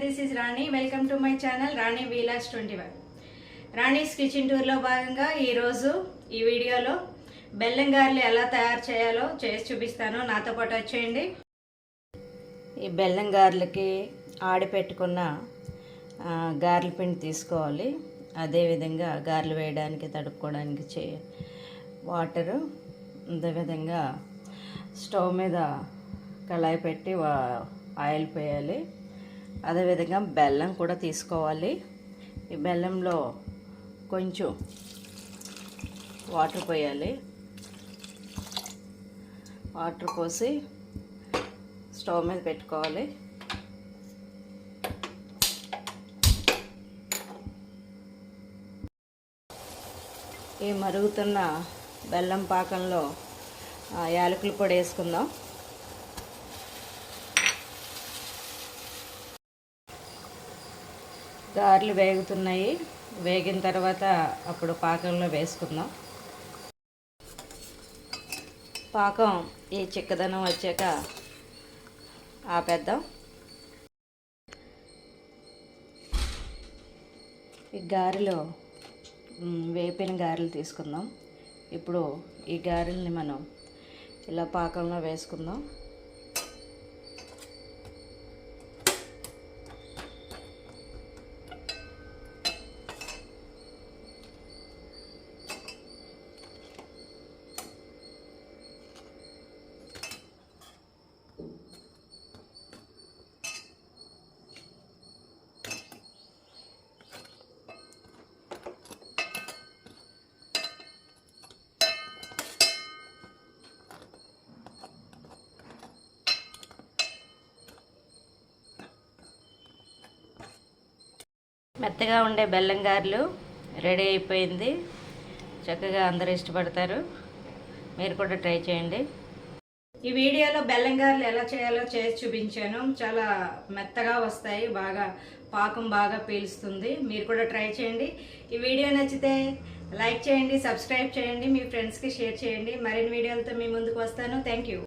This is Rani. Welcome to my channel Rani vlogs 21. Rani's kitchen టూర్లో భాగంగా ఈరోజు ఈ వీడియోలో బెల్లం గారెలు ఎలా తయారు చేయాలో చేసి చూపిస్తాను. నాతో పాటు వచ్చేయండి. ఈ బెల్లం గారెలకి ఆడిపెట్టుకున్న గారెల పిండి తీసుకోవాలి. అదేవిధంగా గారెలు వేయడానికి తడుపుకోవడానికి వాటరు, అదేవిధంగా స్టవ్ మీద కళాయి పెట్టి ఆయిల్ పోయాలి. అదేవిధంగా బెల్లం కూడా తీసుకోవాలి. ఈ బెల్లంలో కొంచెం వాటర్ పోయాలి. వాటర్ పోసి స్టవ్ మీద పెట్టుకోవాలి. ఈ మరుగుతున్న బెల్లం పాకంలో యాలకుల పొడి వేసుకుందాం. గారెలు వేగుతున్నాయి. వేగిన తర్వాత అప్పుడు పాకంలో వేసుకుందాం. పాకం ఈ చిక్కదనం వచ్చాక ఆపేద్దాం. ఈ గారెలో వేపిన గారెలు తీసుకుందాం. ఇప్పుడు ఈ గారెల్ని మనం ఇలా పాకంలో వేసుకుందాం. మెత్తగా ఉండే బెల్లం గారెలు రెడీ అయిపోయింది. చక్కగా అందరూ ఇష్టపడతారు. మీరు కూడా ట్రై చేయండి. ఈ వీడియోలో బెల్లం గారెలు ఎలా చేయాలో చేసి చూపించాను. చాలా మెత్తగా వస్తాయి, బాగా పాకం బాగా పీలుస్తుంది. మీరు కూడా ట్రై చేయండి. ఈ వీడియో నచ్చితే లైక్ చేయండి, సబ్స్క్రైబ్ చేయండి, మీ ఫ్రెండ్స్కి షేర్ చేయండి. మరిన్ని వీడియోలతో మీ ముందుకు వస్తాను. Thank you.